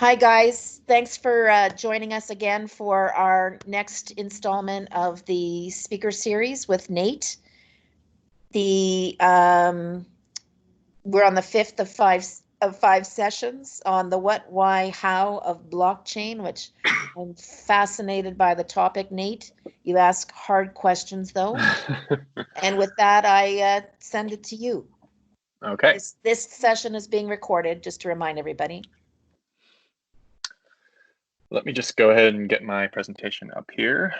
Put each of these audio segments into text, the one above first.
Hi, guys. Thanks for joining us again for our next installment of the speaker series with Nate. We're on the fifth of five sessions on the what, why, how of blockchain, which I'm fascinated by the topic, Nate. You ask hard questions, though. And with that, I send it to you. Okay. This session is being recorded, just to remind everybody. Let me just go ahead and get my presentation up here.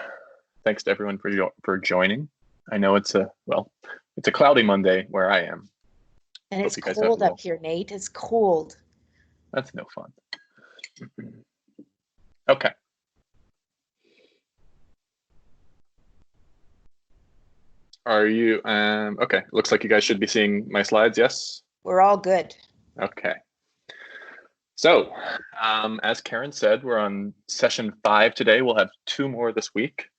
Thanks to everyone for joining. I know it's a cloudy Monday where I am. And it's cold up here, Nate. It's cold. That's no fun. Okay. Are you, okay, looks like you guys should be seeing my slides, yes? We're all good. Okay. So, as Karen said, we're on session 5 today. We'll have 2 more this week.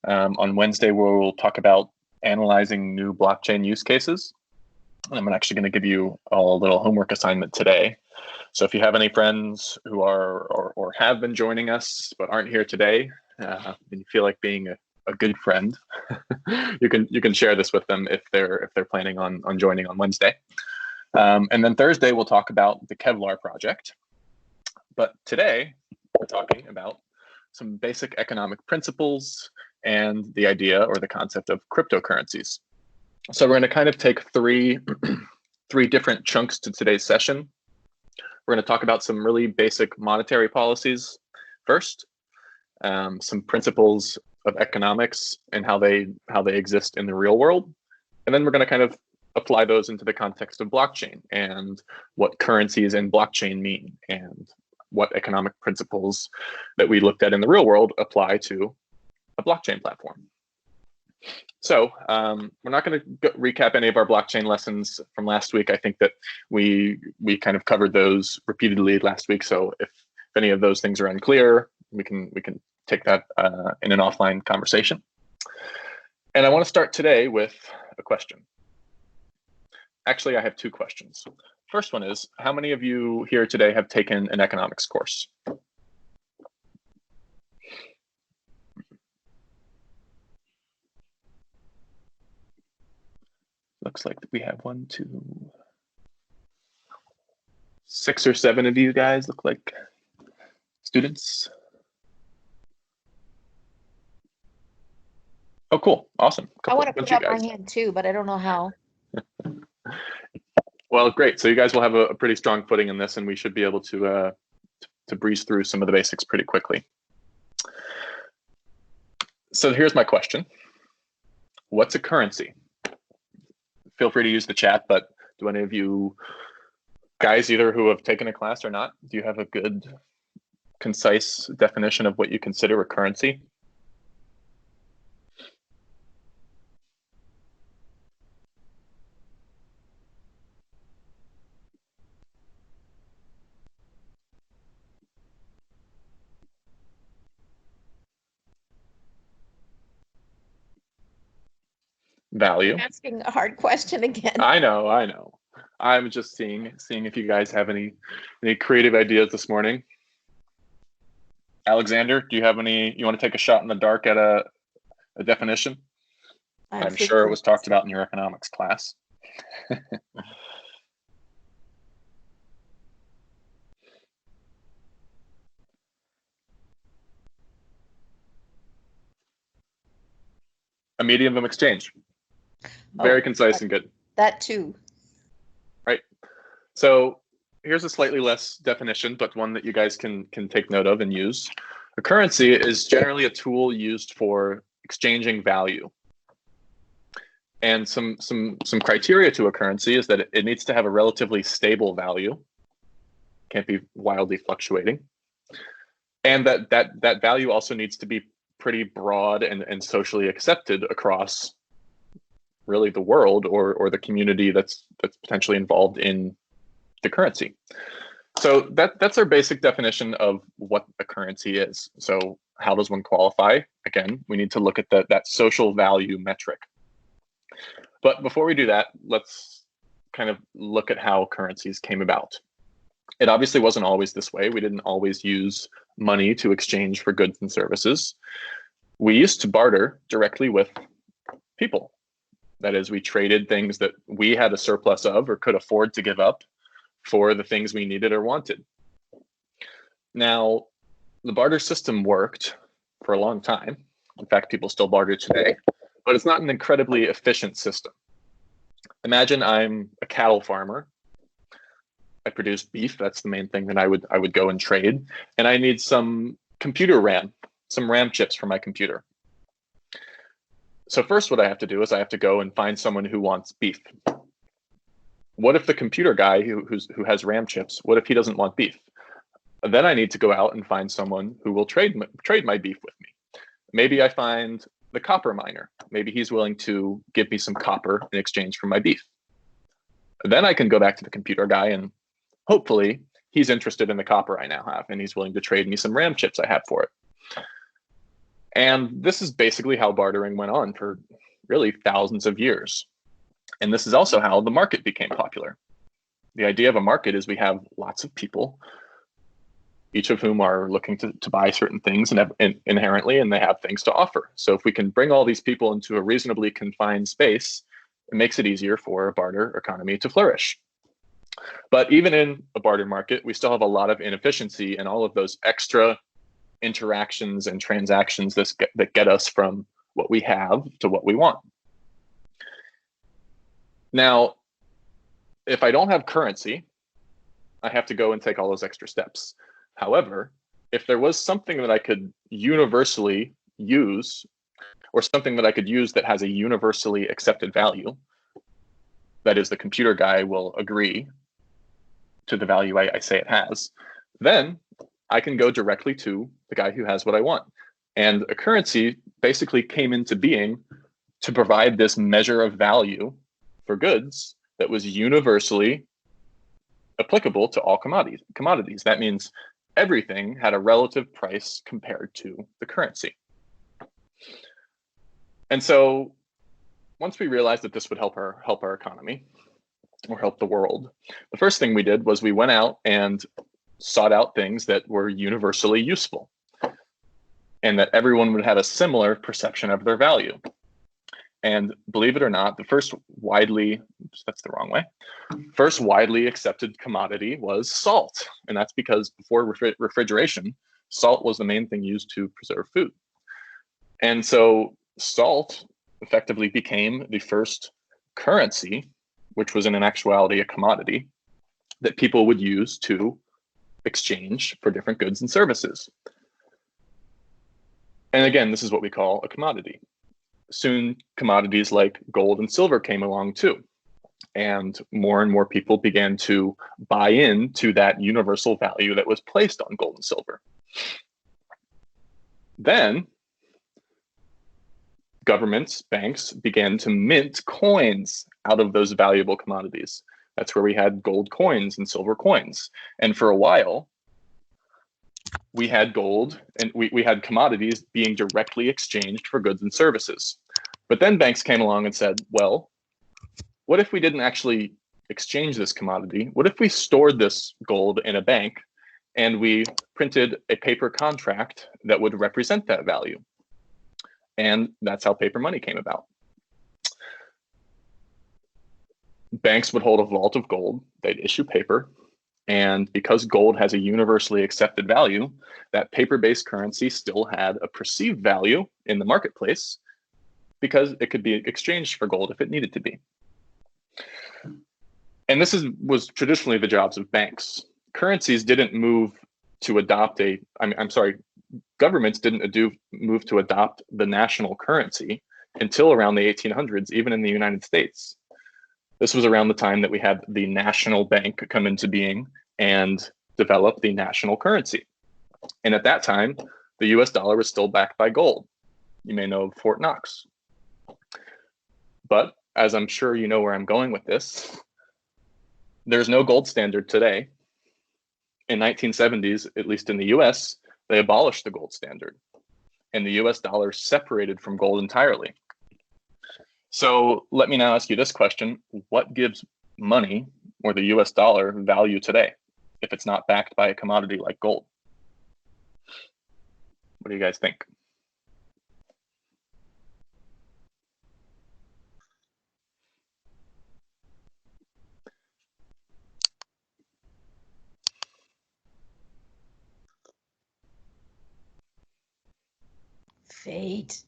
On Wednesday, we'll talk about analyzing new blockchain use cases. I'm actually going to give you all a little homework assignment today. So if you have any friends who are or have been joining us but aren't here today, and you feel like being a good friend, you can share this with them if they're planning on joining on Wednesday. And then Thursday we'll talk about the Kevlar project. But today we're talking about some basic economic principles and the idea or the concept of cryptocurrencies. So we're going to kind of take three different chunks to today's session. We're going to talk about some really basic monetary policies first, some principles of economics and how they exist in the real world, and then we're going to kind of apply those into the context of blockchain and what currencies and blockchain mean and what economic principles that we looked at in the real world apply to a blockchain platform. So we're not going to recap any of our blockchain lessons from last week. I think that we kind of covered those repeatedly last week. So if any of those things are unclear, we can take that in an offline conversation. And I want to start today with a question. Actually, I have 2 questions. First one is, how many of you here today have taken an economics course? Looks like we have 1, 2, 6 or 7 of you guys look like students. Oh, cool. Awesome. I want to put up my hand too, but I don't know how. Well, great. So you guys will have a pretty strong footing in this, and we should be able to breeze through some of the basics pretty quickly. So here's my question. What's a currency? Feel free to use the chat, but do any of you guys, either who have taken a class or not, do you have a good, concise definition of what you consider a currency? Value. I'm asking a hard question again. I know. I'm just seeing if you guys have any creative ideas this morning. Alexander, do you have any? You want to take a shot in the dark at a definition? I'm sure it was talked about in your economics class. A medium of exchange. Very concise and good. That too. Right. So here's a slightly less definition, but one that you guys can take note of and use. A currency is generally a tool used for exchanging value. And some criteria to a currency is that it needs to have a relatively stable value. Can't be wildly fluctuating. And that value also needs to be pretty broad and socially accepted across really the world or the community that's potentially involved in the currency. So that's our basic definition of what a currency is. So how does one qualify? Again, we need to look at that social value metric. But before we do that, let's kind of look at how currencies came about. It obviously wasn't always this way. We didn't always use money to exchange for goods and services. We used to barter directly with people. That is, we traded things that we had a surplus of or could afford to give up for the things we needed or wanted. Now, the barter system worked for a long time. In fact, people still barter today, but it's not an incredibly efficient system. Imagine I'm a cattle farmer. I produce beef. That's the main thing that I would go and trade. And I need some computer RAM, some RAM chips for my computer. So first what I have to do is I have to go and find someone who wants beef. What if the computer guy who has RAM chips, what if he doesn't want beef? Then I need to go out and find someone who will trade my beef with me. Maybe I find the copper miner. Maybe he's willing to give me some copper in exchange for my beef. Then I can go back to the computer guy and hopefully he's interested in the copper I now have and he's willing to trade me some RAM chips I have for it. And this is basically how bartering went on for really thousands of years. And this is also how the market became popular. The idea of a market is we have lots of people, each of whom are looking to buy certain things inherently, and they have things to offer. So if we can bring all these people into a reasonably confined space, it makes it easier for a barter economy to flourish. But even in a barter market, we still have a lot of inefficiency in all of those extra interactions and transactions that get us from what we have to what we want. Now, if I don't have currency, I have to go and take all those extra steps. However, if there was something that I could universally use, or something that I could use that has a universally accepted value, that is, the computer guy will agree to the value I say it has, then I can go directly to the guy who has what I want. And a currency basically came into being to provide this measure of value for goods that was universally applicable to all commodities. That means everything had a relative price compared to the currency. And so once we realized that this would help our economy or help the world, the first thing we did was we went out and sought out things that were universally useful and that everyone would have a similar perception of their value. And believe it or not, the first widely accepted commodity was salt. And that's because before refrigeration, salt was the main thing used to preserve food. And so salt effectively became the first currency, which was in actuality a commodity that people would use to exchange for different goods and services. And again, this is what we call a commodity. Soon commodities like gold and silver came along too. And more people began to buy into that universal value that was placed on gold and silver. Then governments, banks began to mint coins out of those valuable commodities. That's where we had gold coins and silver coins. And for a while, we had gold and we had commodities being directly exchanged for goods and services. But then banks came along and said, well, what if we didn't actually exchange this commodity? What if we stored this gold in a bank and we printed a paper contract that would represent that value? And that's how paper money came about. Banks would hold a vault of gold, they'd issue paper, and because gold has a universally accepted value, that paper-based currency still had a perceived value in the marketplace because it could be exchanged for gold if it needed to be. And this was traditionally the jobs of banks. Currencies didn't move to adopt governments didn't move to adopt the national currency until around the 1800s, even in the United States. This was around the time that we had the national bank come into being and develop the national currency. And at that time, the US dollar was still backed by gold. You may know of Fort Knox. But as I'm sure you know where I'm going with this, there's no gold standard today. In 1970s, at least in the US, they abolished the gold standard and the US dollar separated from gold entirely. So let me now ask you this question. What gives money or the US dollar value today? if it's not backed by a commodity like gold. What do you guys think? Fate.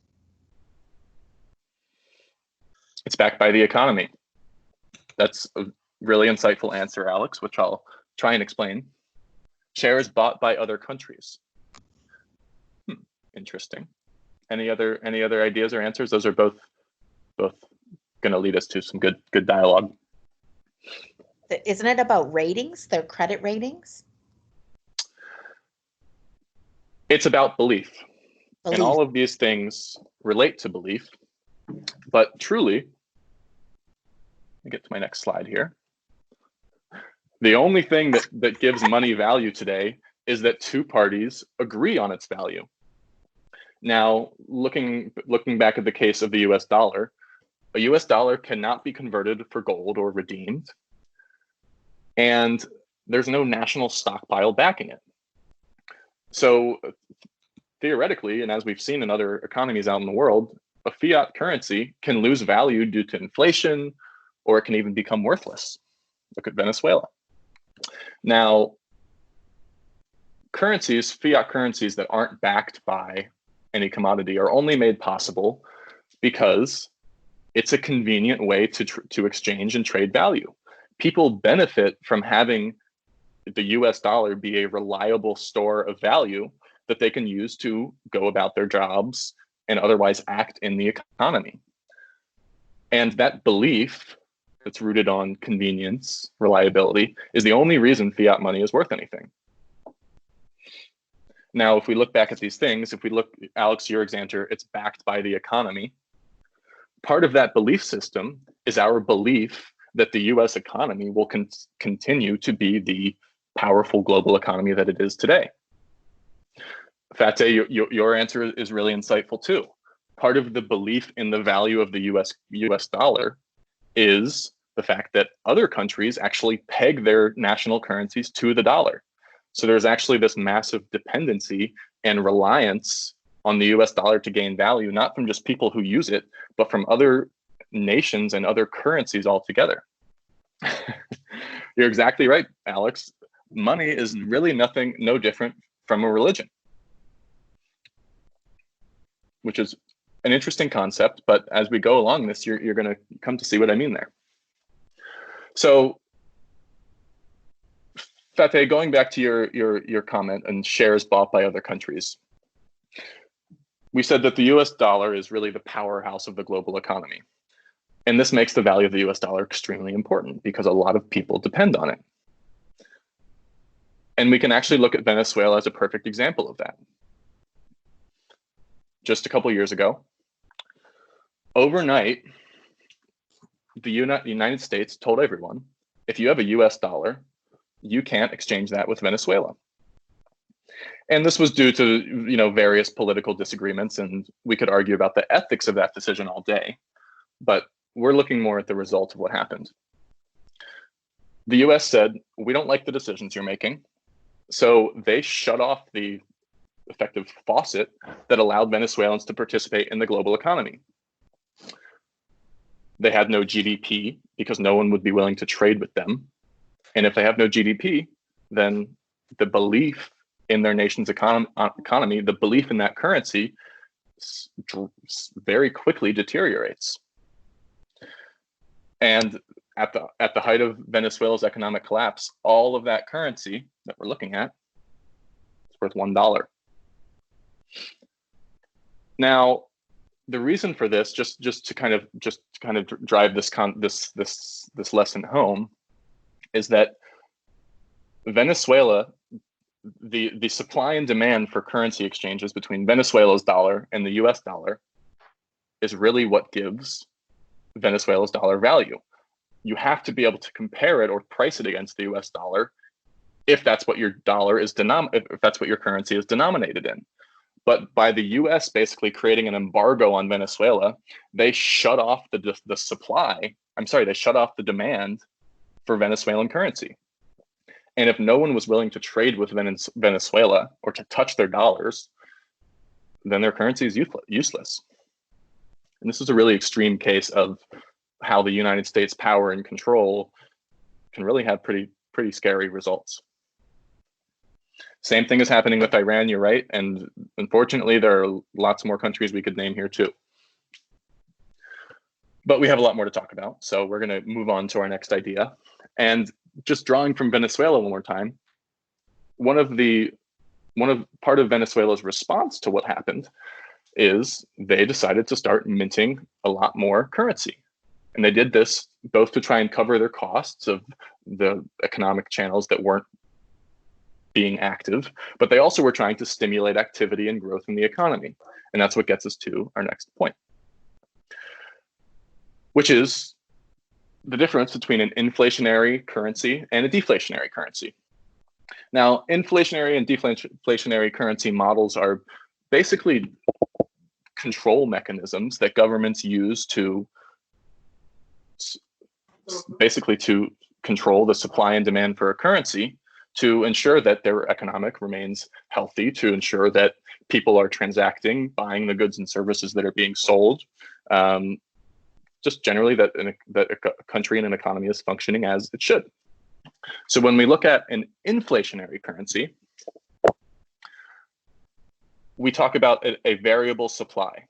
It's backed by the economy. That's a really insightful answer, Alex, which I'll try and explain. Shares bought by other countries. Interesting. Any other ideas or answers? Those are both going to lead us to some good dialogue. Isn't it about ratings, their credit ratings? It's about belief. And all of these things relate to belief. But truly, let me get to my next slide here. The only thing that gives money value today is that two parties agree on its value. Now, looking back at the case of the US dollar, a US dollar cannot be converted for gold or redeemed. And there's no national stockpile backing it. So theoretically, and as we've seen in other economies out in the world, a fiat currency can lose value due to inflation, or it can even become worthless. Look at Venezuela. Now, fiat currencies that aren't backed by any commodity are only made possible because it's a convenient way to exchange and trade value. People benefit from having the US dollar be a reliable store of value that they can use to go about their jobs and otherwise act in the economy. And that belief that's rooted on convenience, reliability, is the only reason fiat money is worth anything. Now, if we look back at these things, if we look, Alex, your example, it's backed by the economy. Part of that belief system is our belief that the US economy will continue to be the powerful global economy that it is today. Fateh, your answer is really insightful too. Part of the belief in the value of the US dollar is the fact that other countries actually peg their national currencies to the dollar. So there's actually this massive dependency and reliance on the US dollar to gain value, not from just people who use it, but from other nations and other currencies altogether. You're exactly right, Alex. Money is really no different from a religion, which is an interesting concept, but as we go along this, you're going to come to see what I mean there. So, Fateh, going back to your comment and shares bought by other countries, we said that the US dollar is really the powerhouse of the global economy. And this makes the value of the US dollar extremely important because a lot of people depend on it. And we can actually look at Venezuela as a perfect example of that. Just a couple years ago, overnight, the United States told everyone, if you have a US dollar, you can't exchange that with Venezuela. And this was due to various political disagreements, and we could argue about the ethics of that decision all day. But we're looking more at the result of what happened. The US said, we don't like the decisions you're making. So they shut off the effective faucet that allowed Venezuelans to participate in the global economy. They had no GDP because no one would be willing to trade with them. And if they have no GDP, then the belief in their nation's economy, the belief in that currency very quickly deteriorates. And at the height of Venezuela's economic collapse, all of that currency that we're looking at is worth $1. Now, the reason for this, just to kind of drive this lesson home, is that Venezuela, the supply and demand for currency exchanges between Venezuela's dollar and the US dollar is really what gives Venezuela's dollar value. You have to be able to compare it or price it against the US dollar if that's what your dollar is if that's what your currency is denominated in. But by the US basically creating an embargo on Venezuela, they shut off the supply. They shut off the demand for Venezuelan currency. And if no one was willing to trade with Venezuela or to touch their dollars, then their currency is useless. And this is a really extreme case of how the United States power and control can really have pretty scary results. Same thing is happening with Iran, you're right. And unfortunately, there are lots more countries we could name here too. But we have a lot more to talk about. So we're going to move on to our next idea. And just drawing from Venezuela one more time, part of Venezuela's response to what happened is they decided to start minting a lot more currency. And they did this both to try and cover their costs of the economic channels that weren't being active, but they also were trying to stimulate activity and growth in the economy. And that's what gets us to our next point, which is the difference between an inflationary currency and a deflationary currency. Now, inflationary and deflationary currency models are basically control mechanisms that governments use to control the supply and demand for a currency, to ensure that their economic remains healthy, to ensure that people are transacting, buying the goods and services that are being sold, just generally that a country and an economy is functioning as it should. So when we look at an inflationary currency, we talk about a variable supply.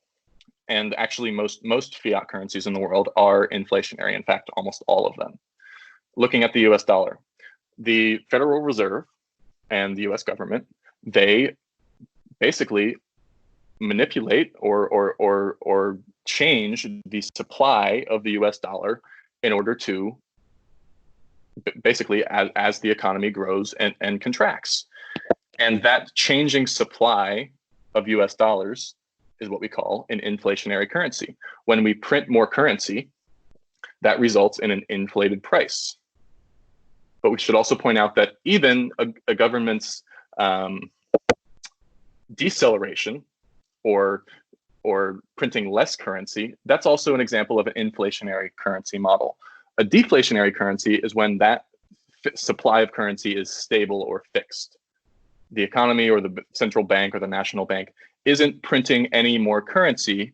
And actually most fiat currencies in the world are inflationary. In fact, almost all of them. Looking at the US dollar, the Federal Reserve and the US government, they basically manipulate or change the supply of the US dollar in order to basically as the economy grows and contracts. And that changing supply of US dollars is what we call an inflationary currency. When we print more currency, that results in an inflated price. But we should also point out that even a government's deceleration or printing less currency, that's also an example of an inflationary currency model. A deflationary currency is when that supply of currency is stable or fixed. The economy or the central bank or the national bank isn't printing any more currency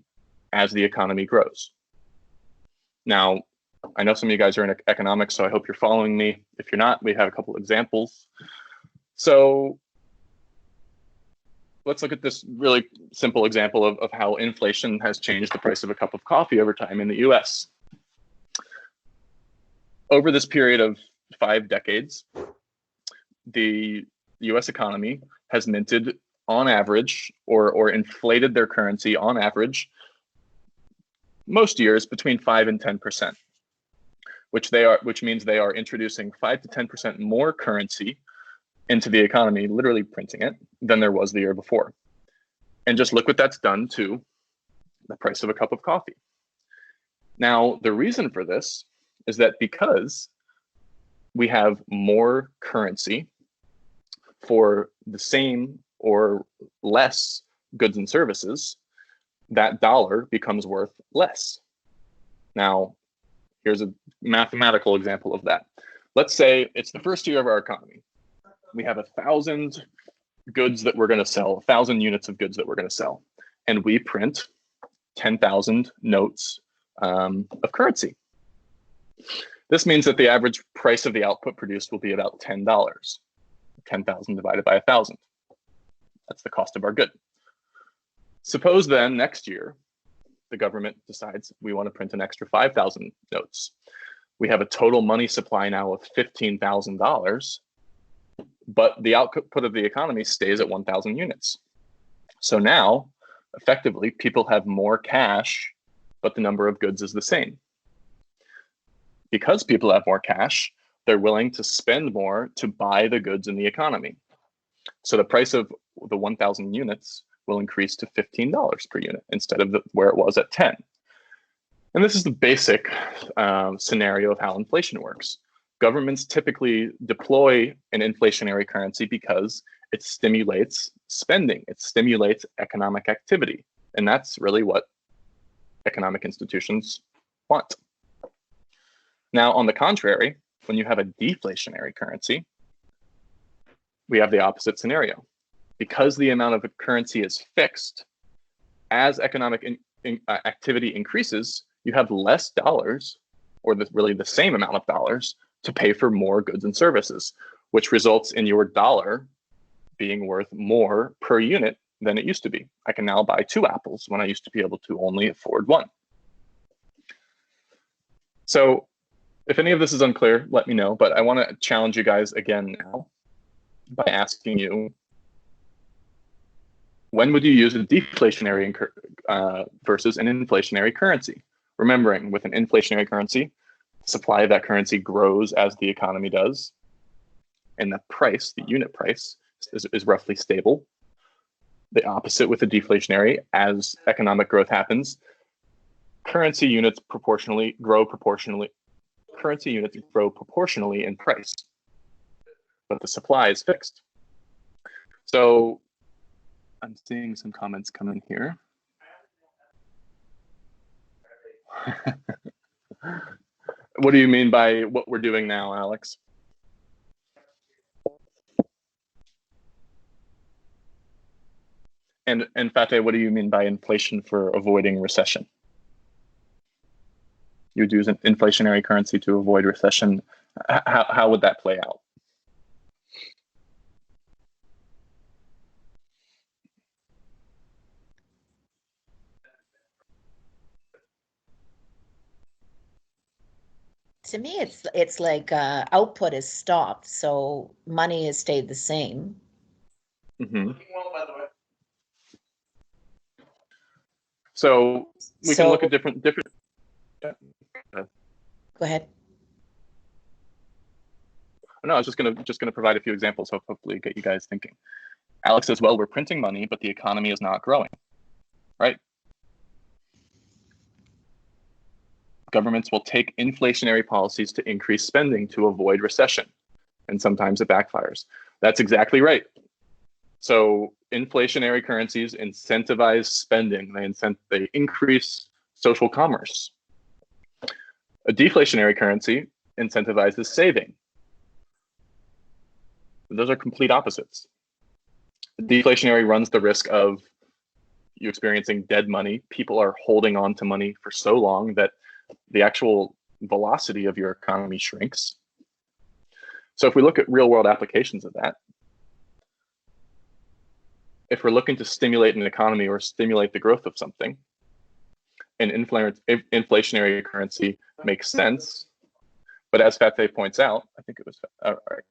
as the economy grows. Now, I know some of you guys are in economics, so I hope you're following me. If you're not, we have a couple examples. So let's look at this really simple example of how inflation has changed the price of a cup of coffee over time in the US. Over this period of 5 decades, the US economy has minted on average or inflated their currency on average most years between 5 and 10%, which means they are introducing 5 to 10% more currency into the economy, literally printing it, than there was the year before. And just look what that's done to the price of a cup of coffee. Now, the reason for this is that because we have more currency for the same or less goods and services, that dollar becomes worth less. Now, here's a mathematical example of that. Let's say it's the first year of our economy. We have 1,000 goods that we're going to sell, 1,000 units of goods that we're going to sell, and we print 10,000 notes of currency. This means that the average price of the output produced will be about $10. 10,000 divided by 1,000. That's the cost of our good. Suppose then next year, the government decides we want to print an extra 5,000 notes. We have a total money supply now of $15,000, but the output of the economy stays at 1,000 units. So now, effectively, people have more cash, but the number of goods is the same. Because people have more cash, they're willing to spend more to buy the goods in the economy. So the price of the 1,000 units will increase to $15 per unit instead of where it was at 10. And this is the basic scenario of how inflation works. Governments typically deploy an inflationary currency because it stimulates spending. It stimulates economic activity. And that's really what economic institutions want. Now, on the contrary, when you have a deflationary currency, we have the opposite scenario. Because the amount of a currency is fixed, as economic activity increases, you have less dollars, or really the same amount of dollars, to pay for more goods and services, which results in your dollar being worth more per unit than it used to be. I can now buy 2 apples when I used to be able to only afford 1. So if any of this is unclear, let me know, but I want to challenge you guys again now by asking you, when would you use a deflationary versus an inflationary currency? Remembering, with an inflationary currency, the supply of that currency grows as the economy does, and the price, the unit price, is roughly stable. The opposite with a deflationary, as economic growth happens, currency units grow proportionally in price, but the supply is fixed. So I'm seeing some comments come in here. What do you mean by what we're doing now, Alex? And Fateh, what do you mean by inflation for avoiding recession? You would use an inflationary currency to avoid recession. How would that play out? To me, it's like output is stopped, so money has stayed the same. Mm-hmm. So we can look at different. Yeah. Go ahead. No, I was just gonna provide a few examples, hopefully get you guys thinking. Alex says, well, we're printing money, but the economy is not growing, right? Governments will take inflationary policies to increase spending to avoid recession, and sometimes it backfires. That's exactly right. So inflationary currencies incentivize spending. They increase social commerce. A deflationary currency incentivizes saving. Those are complete opposites. The deflationary runs the risk of you experiencing dead money. People are holding on to money for so long that the actual velocity of your economy shrinks. So if we look at real world applications of that, if we're looking to stimulate an economy or stimulate the growth of something, an inflationary currency makes sense. But as Fateh points out, I think it was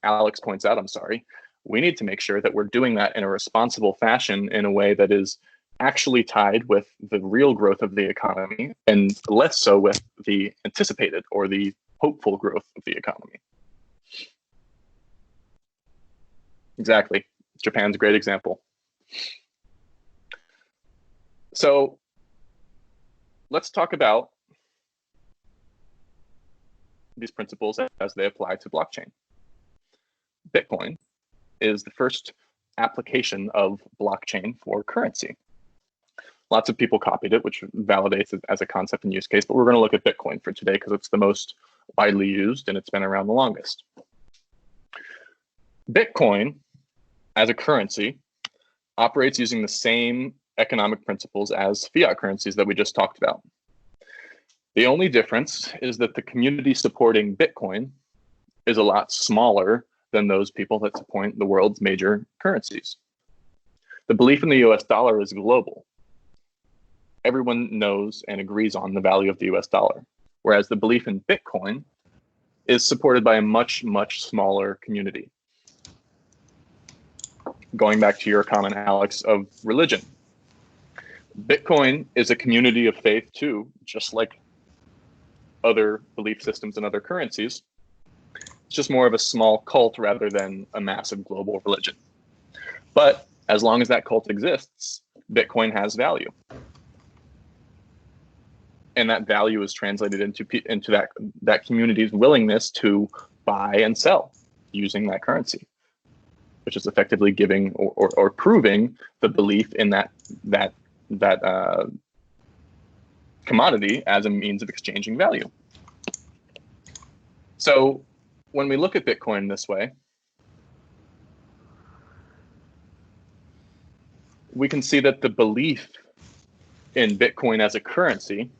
Alex points out, I'm sorry, we need to make sure that we're doing that in a responsible fashion, in a way that is actually tied with the real growth of the economy and less so with the anticipated or the hopeful growth of the economy. Exactly. Japan's a great example. So let's talk about these principles as they apply to blockchain. Bitcoin is the first application of blockchain for currency. Lots of people copied it, which validates it as a concept and use case, but we're going to look at Bitcoin for today because it's the most widely used and it's been around the longest. Bitcoin, as a currency, operates using the same economic principles as fiat currencies that we just talked about. The only difference is that the community supporting Bitcoin is a lot smaller than those people that support the world's major currencies. The belief in the US dollar is global. Everyone knows and agrees on the value of the US dollar, whereas the belief in Bitcoin is supported by a much, much smaller community. Going back to your comment, Alex, of religion. Bitcoin is a community of faith too, just like other belief systems and other currencies. It's just more of a small cult rather than a massive global religion. But as long as that cult exists, Bitcoin has value. And that value is translated into that community's willingness to buy and sell using that currency, which is effectively giving or proving the belief in that commodity as a means of exchanging value. So when we look at Bitcoin this way, we can see that the belief in Bitcoin as a currency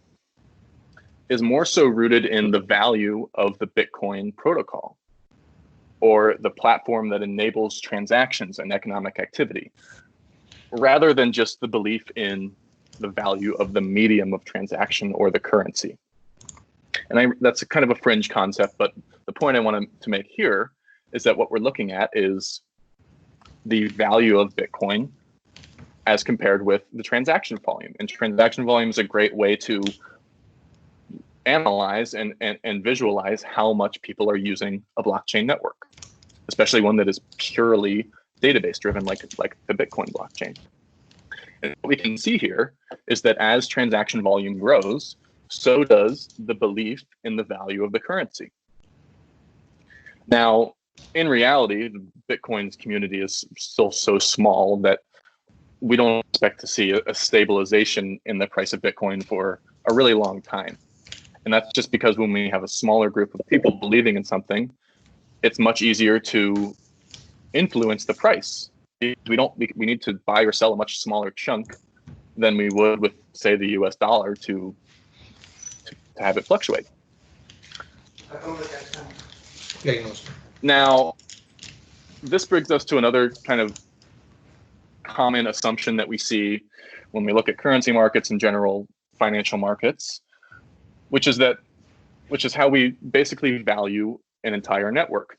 is more so rooted in the value of the Bitcoin protocol, or the platform that enables transactions and economic activity, rather than just the belief in the value of the medium of transaction or the currency. And that's a kind of a fringe concept, but the point I wanted to make here is that what we're looking at is the value of Bitcoin as compared with the transaction volume. And transaction volume is a great way to analyze and visualize how much people are using a blockchain network, especially one that is purely database driven like the Bitcoin blockchain. And what we can see here is that as transaction volume grows, so does the belief in the value of the currency. Now, in reality, Bitcoin's community is still so small that we don't expect to see a stabilization in the price of Bitcoin for a really long time. And that's just because when we have a smaller group of people believing in something, it's much easier to influence the price. We need to buy or sell a much smaller chunk than we would with, say, the US dollar to have it fluctuate. Now, this brings us to another kind of common assumption that we see when we look at currency markets and general financial markets, which is how we basically value an entire network.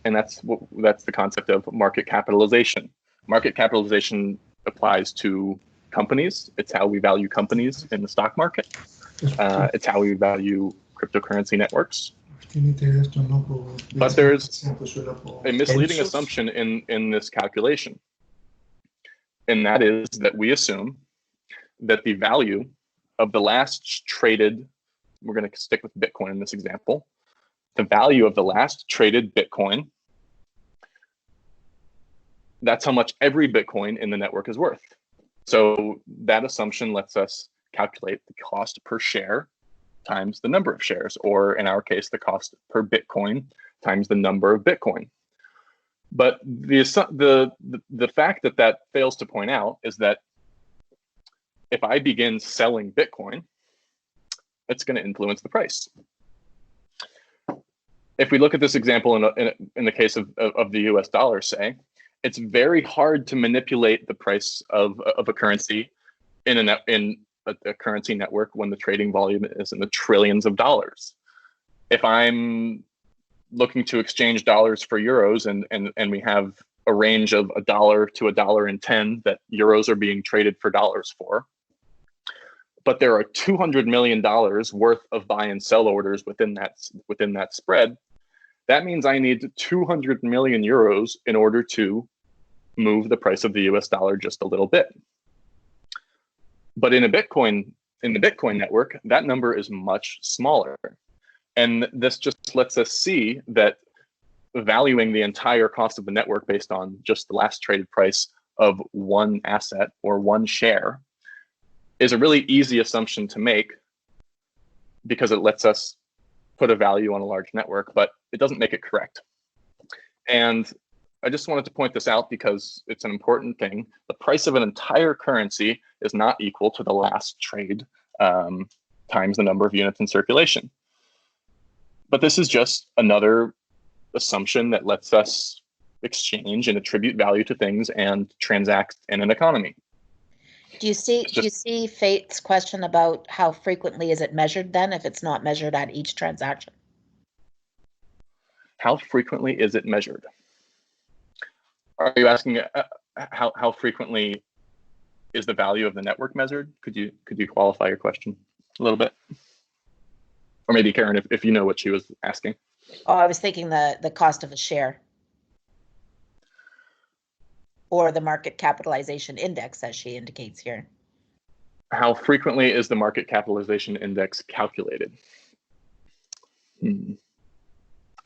And that's the concept of market capitalization. Market capitalization applies to companies. It's how we value companies in the stock market. It's how we value cryptocurrency networks. But there's a misleading assumption in this calculation. And that is that we assume that the value of the last traded, we're going to stick with Bitcoin in this example, the value of the last traded Bitcoin, that's how much every Bitcoin in the network is worth. So that assumption lets us calculate the cost per share times the number of shares, or in our case, the cost per Bitcoin times the number of Bitcoin. But the fact that fails to point out is that if I begin selling Bitcoin, it's going to influence the price. If we look at this example in the case of the US dollar, say, it's very hard to manipulate the price of a currency in a currency network when the trading volume is in the trillions of dollars. If I'm looking to exchange dollars for euros and we have a range of $1 to $1.10 that euros are being traded for dollars for, but there are $200 million worth of buy and sell orders within that spread, that means I need 200 million euros in order to move the price of the US dollar just a little bit. But in the Bitcoin network, that number is much smaller. And this just lets us see that valuing the entire cost of the network based on just the last traded price of one asset or one share is a really easy assumption to make, because it lets us put a value on a large network, but it doesn't make it correct. And I just wanted to point this out because it's an important thing. The price of an entire currency is not equal to the last trade times the number of units in circulation. But this is just another assumption that lets us exchange and attribute value to things and transact in an economy. Do you see Fate's question about how frequently is it measured then if it's not measured at each transaction? How frequently is it measured? Are you asking how frequently is the value of the network measured? Could you qualify your question a little bit? Or maybe Karen, if you know what she was asking. Oh, I was thinking the cost of a share, or the market capitalization index, as she indicates here. How frequently is the market capitalization index calculated? I'm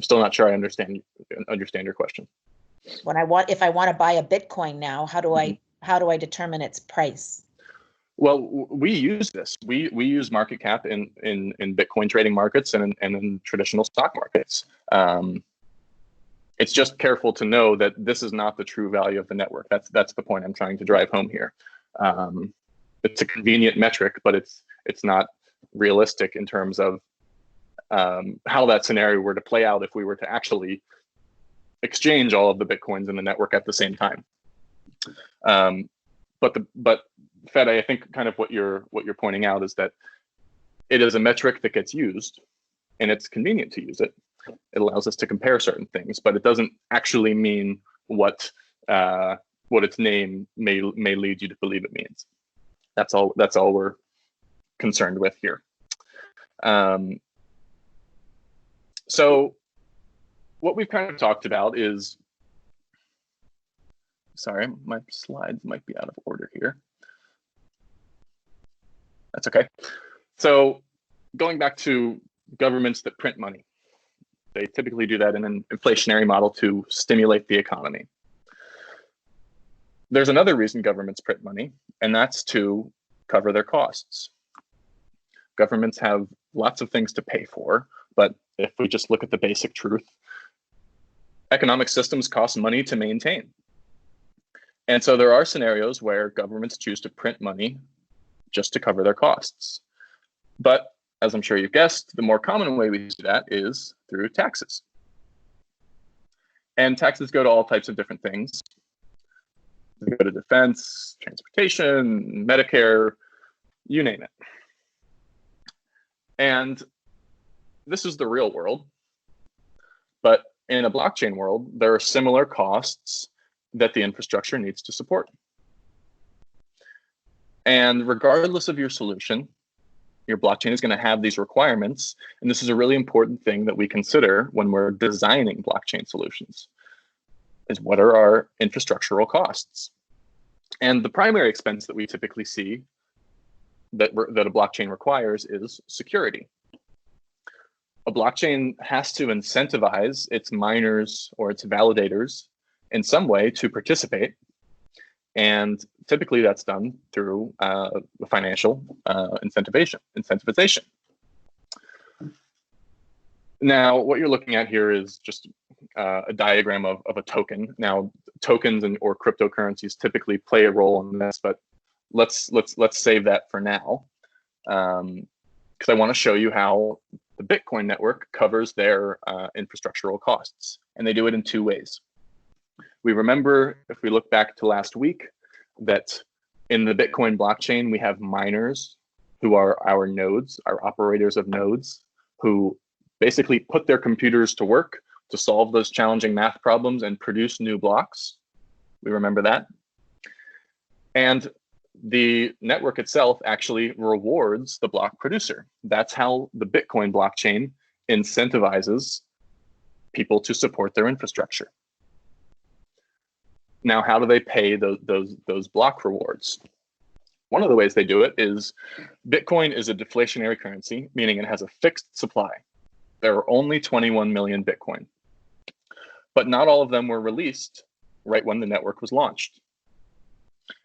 still not sure I understand your question. If I want to buy a Bitcoin now, how do I determine its price? Well, we use this. We use market cap in Bitcoin trading markets and in traditional stock markets. It's just careful to know that this is not the true value of the network. That's the point I'm trying to drive home here. It's a convenient metric, but it's not realistic in terms of how that scenario were to play out if we were to actually exchange all of the Bitcoins in the network at the same time. But Fed, I think kind of what you're pointing out is that it is a metric that gets used, and it's convenient to use it. It allows us to compare certain things, but it doesn't actually mean what its name may lead you to believe it means. That's all we're concerned with here. So what we've kind of talked about is, sorry, my slides might be out of order here. That's okay. So going back to governments that print money, they typically do that in an inflationary model to stimulate the economy. There's another reason governments print money, and that's to cover their costs. Governments have lots of things to pay for, but if we just look at the basic truth, economic systems cost money to maintain. And so there are scenarios where governments choose to print money just to cover their costs. But as I'm sure you've guessed, the more common way we do that is through taxes. And taxes go to all types of different things. They go to defense, transportation, Medicare, you name it. And this is the real world. But in a blockchain world, there are similar costs that the infrastructure needs to support. And regardless of your solution, your blockchain is going to have these requirements. And this is a really important thing that we consider when we're designing blockchain solutions, is what are our infrastructural costs? And the primary expense that we typically see that a blockchain requires is security. A blockchain has to incentivize its miners or its validators in some way to participate. And typically that's done through financial incentivization. Now, what you're looking at here is just a diagram of a token. Now, tokens or cryptocurrencies typically play a role in this, but let's save that for now, because I want to show you how the Bitcoin network covers their infrastructural costs, and they do it in two ways. We remember, if we look back to last week, that in the Bitcoin blockchain, we have miners who are our nodes, our operators of nodes, who basically put their computers to work to solve those challenging math problems and produce new blocks. We remember that. And the network itself actually rewards the block producer. That's how the Bitcoin blockchain incentivizes people to support their infrastructure. Now, how do they pay those block rewards? One of the ways they do it is Bitcoin is a deflationary currency, meaning it has a fixed supply. There are only 21 million Bitcoin, but not all of them were released right when the network was launched.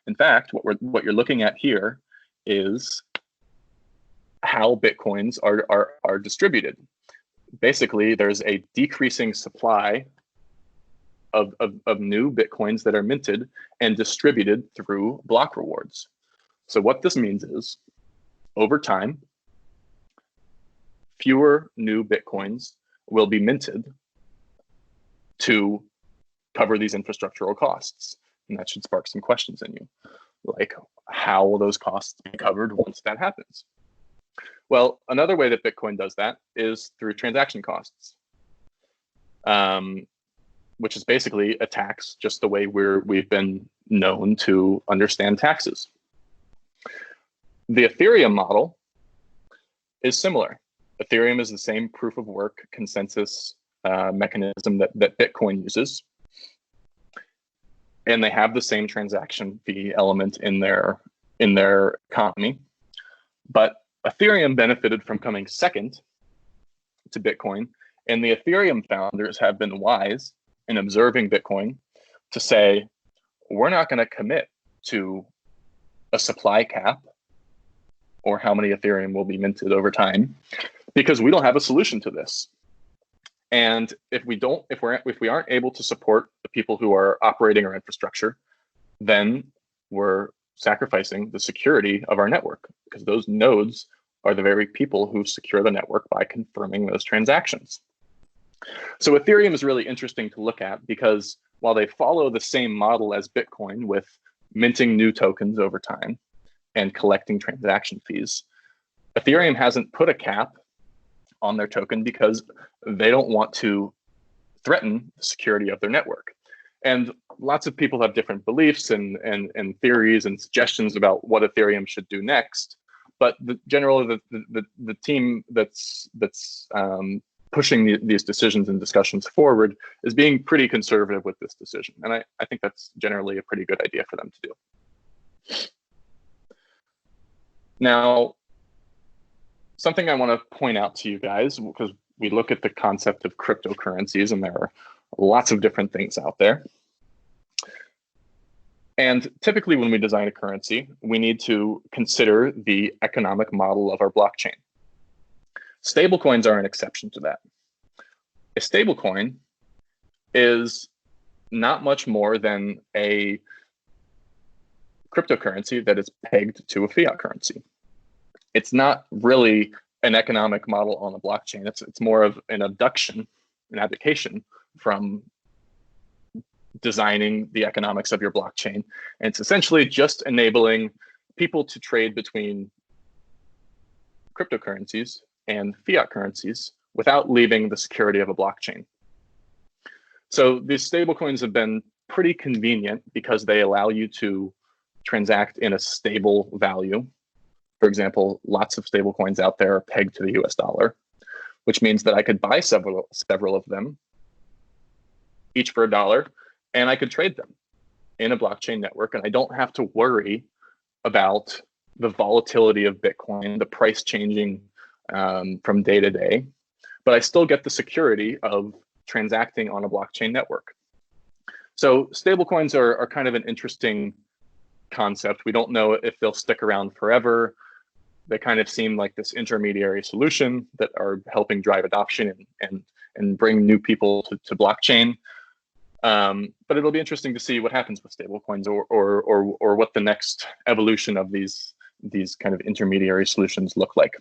In fact, what you're looking at here is how Bitcoins are distributed. Basically, there's a decreasing supply of new Bitcoins that are minted and distributed through block rewards. So what this means is, over time, fewer new Bitcoins will be minted to cover these infrastructural costs. And that should spark some questions in you. Like, how will those costs be covered once that happens? Well, another way that Bitcoin does that is through transaction costs, which is basically a tax, just the way we've been known to understand taxes. The Ethereum model is similar. Ethereum is the same proof of work consensus mechanism that Bitcoin uses. And they have the same transaction fee element in their economy. But Ethereum benefited from coming second to Bitcoin. And the Ethereum founders have been wise in observing Bitcoin to say, we're not going to commit to a supply cap or how many Ethereum will be minted over time, because we don't have a solution to this. And if we aren't able to support the people who are operating our infrastructure, then we're sacrificing the security of our network, because those nodes are the very people who secure the network by confirming those transactions. So Ethereum is really interesting to look at, because while they follow the same model as Bitcoin with minting new tokens over time and collecting transaction fees, Ethereum hasn't put a cap on their token because they don't want to threaten the security of their network. And lots of people have different beliefs and theories and suggestions about what Ethereum should do next. But generally, the team that's pushing these decisions and discussions forward is being pretty conservative with this decision. And I think that's generally a pretty good idea for them to do. Now, something I want to point out to you guys, because we look at the concept of cryptocurrencies, and there are lots of different things out there. And typically when we design a currency, we need to consider the economic model of our blockchain. Stablecoins are an exception to that. A stablecoin is not much more than a cryptocurrency that is pegged to a fiat currency. It's not really an economic model on the blockchain. It's more of an abduction, an abdication from designing the economics of your blockchain. And it's essentially just enabling people to trade between cryptocurrencies and fiat currencies without leaving the security of a blockchain. So these stablecoins have been pretty convenient because they allow you to transact in a stable value. For example, lots of stablecoins out there are pegged to the US dollar, which means that I could buy several of them, each for $1, and I could trade them in a blockchain network. And I don't have to worry about the volatility of Bitcoin, the price changing from day to day, but I still get the security of transacting on a blockchain network. So stablecoins are kind of an interesting concept. We don't know if they'll stick around forever. They kind of seem like this intermediary solution that are helping drive adoption and bring new people to blockchain. But it'll be interesting to see what happens with stablecoins or what the next evolution of these kind of intermediary solutions look like.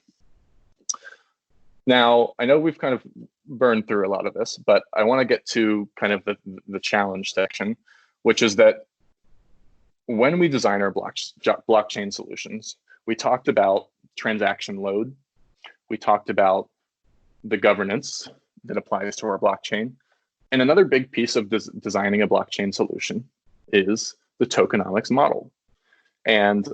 Now, I know we've kind of burned through a lot of this, but I want to get to kind of the challenge section, which is that when we design our blockchain solutions, we talked about transaction load. We talked about the governance that applies to our blockchain. And another big piece of designing a blockchain solution is the tokenomics model. And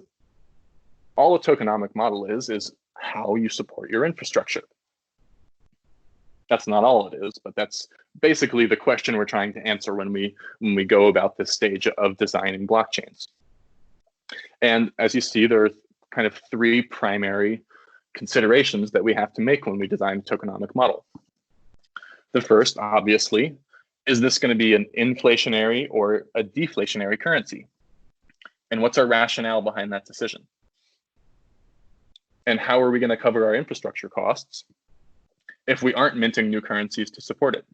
all a tokenomic model is how you support your infrastructure. That's not all it is, but that's basically the question we're trying to answer when we go about this stage of designing blockchains. And as you see, there are kind of 3 primary considerations that we have to make when we design a tokenomic model. The first, obviously, is this going to be an inflationary or a deflationary currency? And what's our rationale behind that decision? And how are we going to cover our infrastructure costs if we aren't minting new currencies to support it?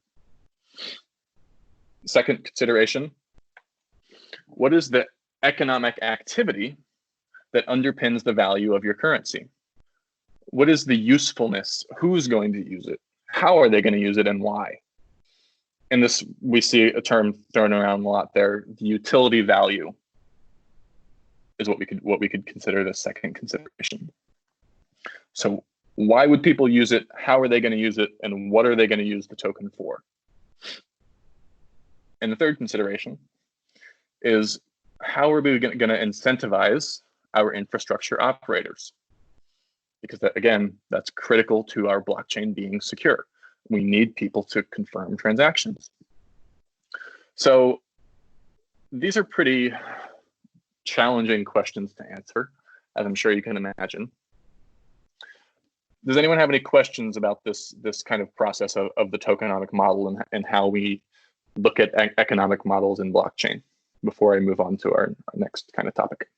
Second consideration, what is the economic activity that underpins the value of your currency? What is the usefulness? Who's going to use it? How are they going to use it, and why? And this, we see a term thrown around a lot there. The utility value is what we could consider the second consideration. So why would people use it? How are they going to use it? And what are they going to use the token for? And the third consideration is, how are we going to incentivize our infrastructure operators? Because that, again, that's critical to our blockchain being secure. We need people to confirm transactions. So these are pretty challenging questions to answer, as I'm sure you can imagine. Does anyone have any questions about this kind of process of the tokenomic model and how we look at economic models in blockchain before I move on to our next kind of topic?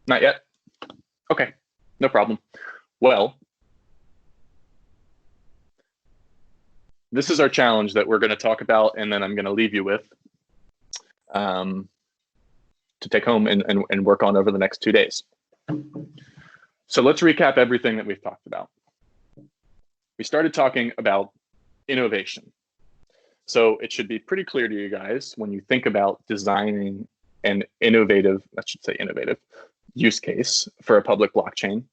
Not yet? Okay, no problem. Well, this is our challenge that we're going to talk about, and then I'm going to leave you with to take home and work on over the next 2 days. So let's recap everything that we've talked about. We started talking about innovation. So it should be pretty clear to you guys when you think about designing an innovative use case for a public blockchain.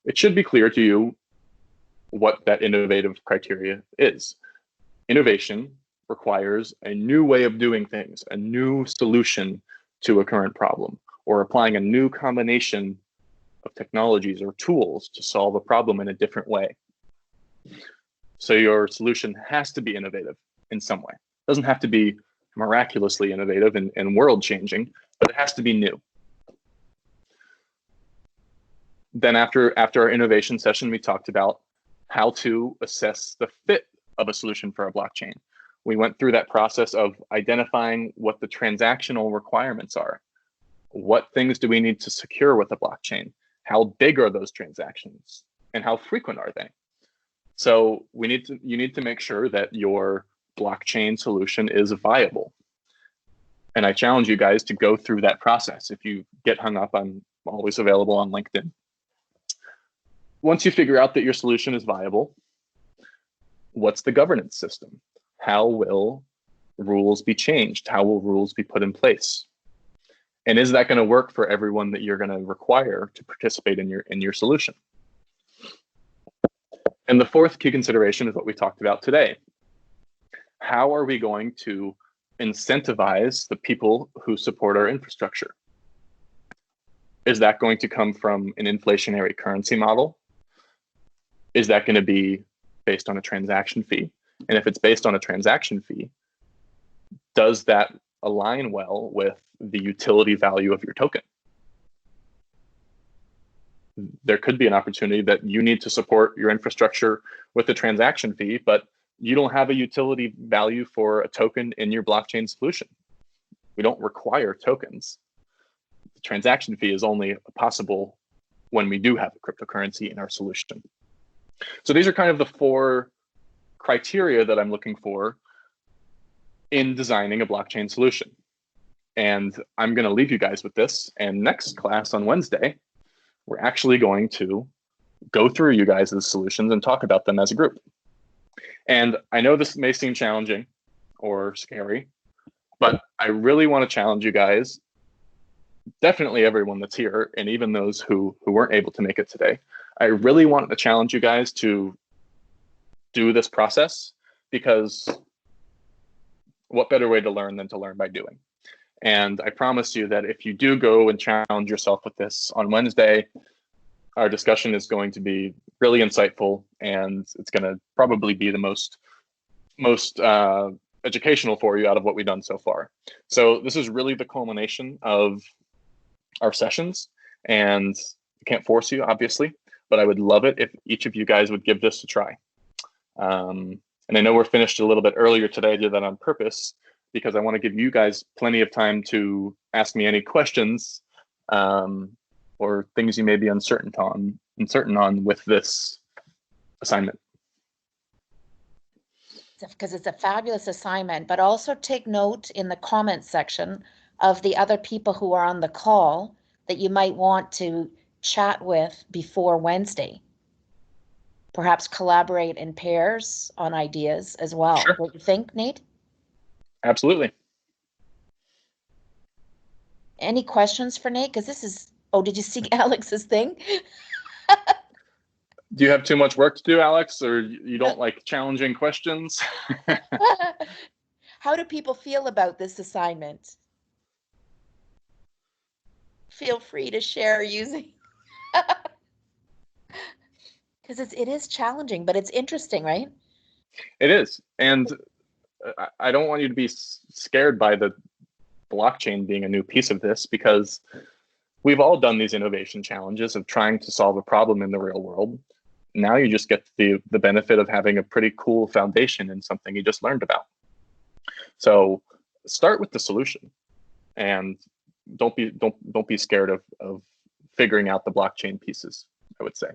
It should be clear to you what that innovative criteria is. Innovation requires a new way of doing things, a new solution to a current problem, or applying a new combination of technologies or tools to solve a problem in a different way. So your solution has to be innovative in some way. It doesn't have to be miraculously innovative and world-changing, but it has to be new. Then after our innovation session, we talked about how to assess the fit of a solution for a blockchain. We went through that process of identifying what the transactional requirements are. What things do we need to secure with a blockchain? How big are those transactions? And how frequent are they? So you need to make sure that your blockchain solution is viable. And I challenge you guys to go through that process. If you get hung up, I'm always available on LinkedIn. Once you figure out that your solution is viable, what's the governance system? How will rules be changed? How will rules be put in place? And is that going to work for everyone that you're going to require to participate in your solution? And the fourth key consideration is what we talked about today. How are we going to incentivize the people who support our infrastructure? Is that going to come from an inflationary currency model? Is that going to be based on a transaction fee? And if it's based on a transaction fee, does that align well with the utility value of your token? There could be an opportunity that you need to support your infrastructure with a transaction fee, but you don't have a utility value for a token in your blockchain solution. We don't require tokens. The transaction fee is only possible when we do have a cryptocurrency in our solution. So these are kind of the four criteria that I'm looking for in designing a blockchain solution. And I'm going to leave you guys with this. And next class on Wednesday, we're actually going to go through you guys' solutions and talk about them as a group. And I know this may seem challenging or scary, but I really want to challenge you guys, definitely everyone that's here, and even those who weren't able to make it today. I really want to challenge you guys to do this process, because what better way to learn than to learn by doing? And I promise you that if you do go and challenge yourself with this on Wednesday, our discussion is going to be really insightful, and it's going to probably be the most educational for you out of what we've done so far. So this is really the culmination of our sessions, and I can't force you, obviously, but I would love it if each of you guys would give this a try. And I know we're finished a little bit earlier today. I did that on purpose because I want to give you guys plenty of time to ask me any questions or things you may be uncertain on with this assignment. Because it's a fabulous assignment, but also take note in the comments section of the other people who are on the call that you might want to chat with before Wednesday. Perhaps collaborate in pairs on ideas as well. Sure. What do you think, Nate? Absolutely. Any questions for Nate? Because this is, oh, did you see Alex's thing? Do you have too much work to do, Alex, or you don't like challenging questions? How do people feel about this assignment? Feel free to share using, because it is challenging, but it's interesting, right? It is. And I don't want you to be scared by the blockchain being a new piece of this, because we've all done these innovation challenges of trying to solve a problem in the real world. Now you just get the benefit of having a pretty cool foundation in something you just learned about. So start with the solution, and don't be scared of figuring out the blockchain pieces, I would say.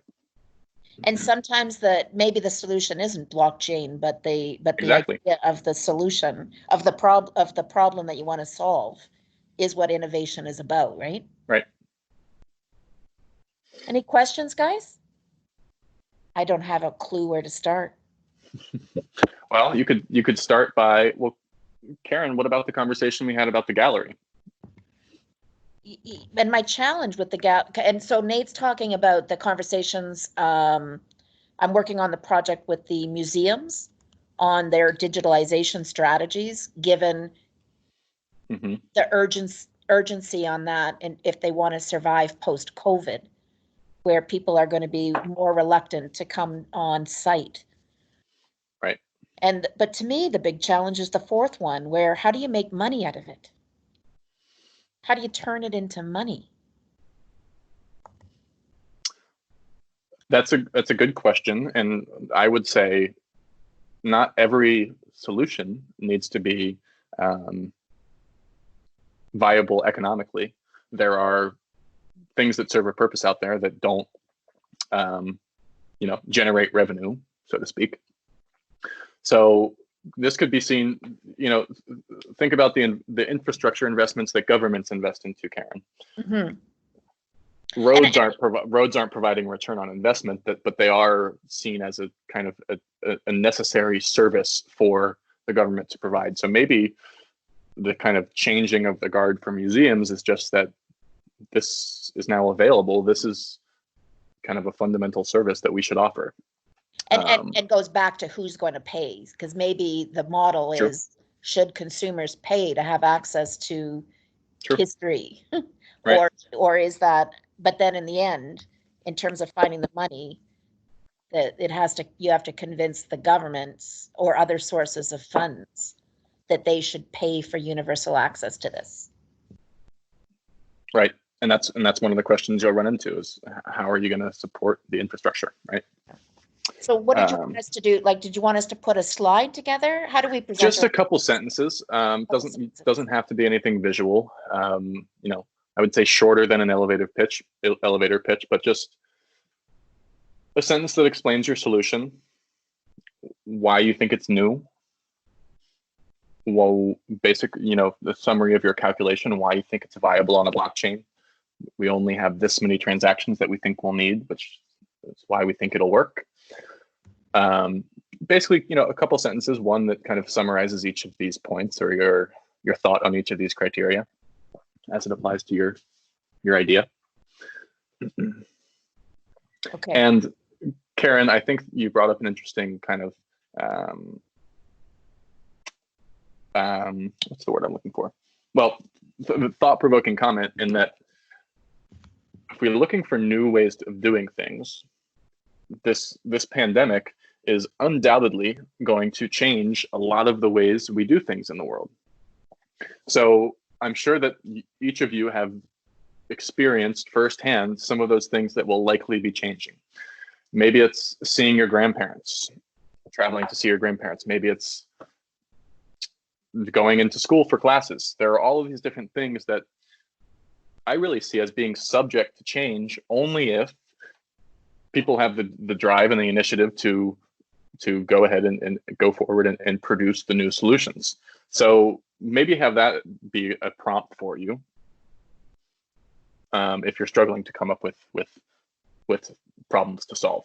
And sometimes maybe the solution isn't blockchain, but the Exactly. idea of the solution of the problem that you want to solve is what innovation is about, right? Right. Any questions, guys? I don't have a clue where to start. Well, you could start by, well, Karen, what about the conversation we had about the gallery? And my challenge with and so Nate's talking about the conversations. I'm working on the project with the museums on their digitalization strategies, given the urgency on that, and if they want to survive post-COVID, where people are going to be more reluctant to come on site. Right. But to me, the big challenge is the fourth one, where how do you make money out of it? How do you turn it into money? That's a good question, and I would say not every solution needs to be viable economically. There are things that serve a purpose out there that don't, generate revenue, so to speak. So this could be seen, think about the infrastructure investments that governments invest into, Karen. Mm-hmm. Roads aren't providing return on investment, but they are seen as a kind of a necessary service for the government to provide. So maybe the kind of changing of the guard for museums is just that this is now available. This is kind of a fundamental service that we should offer. And it goes back to who's going to pay, because maybe the model True. is, should consumers pay to have access to True. history? Right. Or is that, but then in the end, in terms of finding the money, that you have to convince the governments or other sources of funds that they should pay for universal access to this. Right. And that's one of the questions you'll run into is, how are you going to support the infrastructure, right? So what did you want us to do? Like, did you want us to put a slide together? How do we present? Just a couple sentences. Doesn't have to be anything visual. I would say shorter than an elevator pitch, but just a sentence that explains your solution, why you think it's new, well, basically, the summary of your calculation, why you think it's viable on a blockchain. We only have this many transactions that we think we'll need, which is why we think it'll work. Basically, a couple sentences, one that kind of summarizes each of these points or your thought on each of these criteria as it applies to your idea. Okay. And Karen, I think you brought up an interesting kind of what's the word I'm looking for? Well, thought-provoking comment in that if we're looking for new ways of doing things, this pandemic is undoubtedly going to change a lot of the ways we do things in the world. So I'm sure that each of you have experienced firsthand some of those things that will likely be changing. Maybe it's seeing your grandparents, traveling to see your grandparents. Maybe it's going into school for classes. There are all of these different things that I really see as being subject to change only if people have the drive and the initiative to go ahead and go forward and produce the new solutions. So maybe have that be a prompt for you if you're struggling to come up with problems to solve.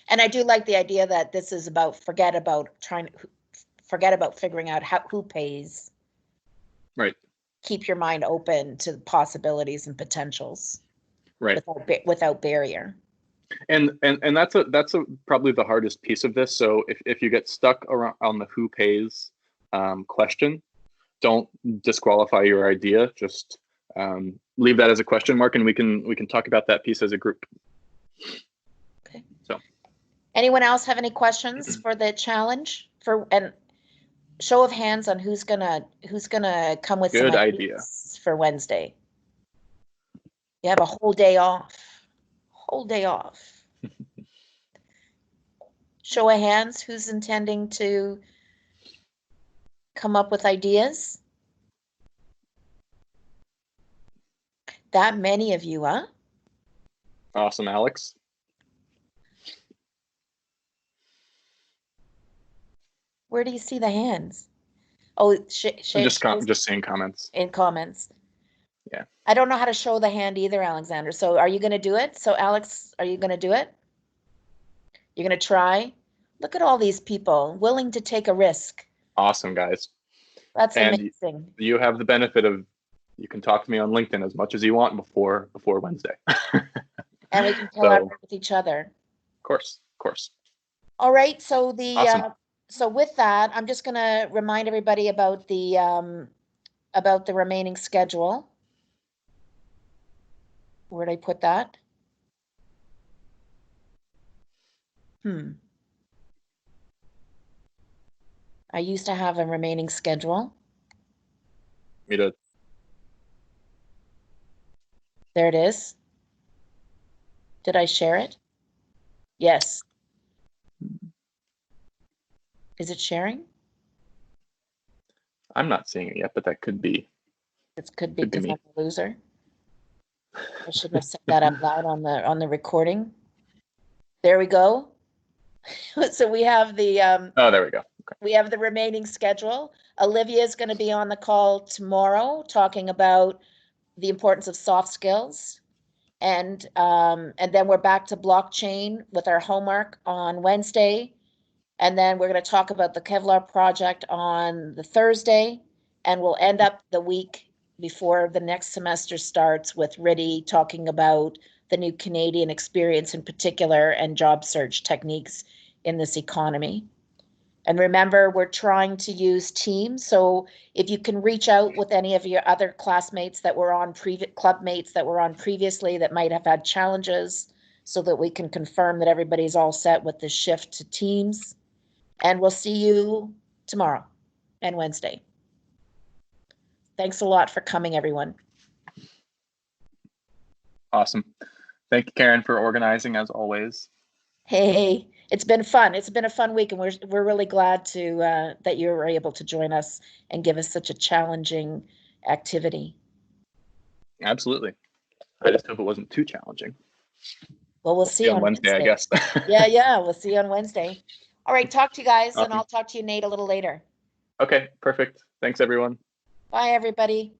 And I do like the idea that this is about forget about figuring out who pays. Right. Keep your mind open to possibilities and potentials. Right. Without barrier. And that's probably the hardest piece of this. So if you get stuck around on the who pays question, don't disqualify your idea. Just leave that as a question mark, and we can talk about that piece as a group. Okay. So, anyone else have any questions for the challenge? And show of hands on who's gonna come with good some idea for Wednesday. You have a whole day off. Whole day off. Show of hands, who's intending to come up with ideas? That many of you, huh? Awesome, Alex. Where do you see the hands? Oh, I'm just seeing comments. in comments. Yeah. I don't know how to show the hand either, Alexander. So are you going to do it? So Alex, are you going to do it? You're going to try? Look at all these people willing to take a risk. Awesome, guys. That's And amazing. you have the benefit of, you can talk to me on LinkedIn as much as you want before Wednesday. And we can collaborate with each other. Of course. All right. So Awesome. so with that, I'm just going to remind everybody about the remaining schedule. Where'd I put that? I used to have a remaining schedule. There it is. Did I share it? Yes. Is it sharing? I'm not seeing it yet, but that could be. It could be because I'm a loser. I shouldn't have said that out loud on the recording. There we go. So we have the oh, there we go. Okay. We have the remaining schedule. Olivia is going to be on the call tomorrow talking about the importance of soft skills. And then we're back to blockchain with our homework on Wednesday. And then we're going to talk about the Kevlar project on the Thursday. And we'll end up the week before the next semester starts with Riddy talking about the new Canadian experience in particular and job search techniques in this economy. And remember, we're trying to use Teams. So if you can reach out with any of your other classmates that were on clubmates that were on previously that might have had challenges, so that we can confirm that everybody's all set with the shift to Teams. And we'll see you tomorrow and Wednesday. Thanks a lot for coming, everyone. Awesome. Thank you, Karen, for organizing as always. Hey, it's been fun. It's been a fun week, and we're really glad to that you were able to join us and give us such a challenging activity. Absolutely. I just hope it wasn't too challenging. Well, we'll see on Wednesday, I guess. Yeah, we'll see you on Wednesday. All right, talk to you guys, awesome. And I'll talk to you, Nate, a little later. Okay, perfect. Thanks, everyone. Bye, everybody.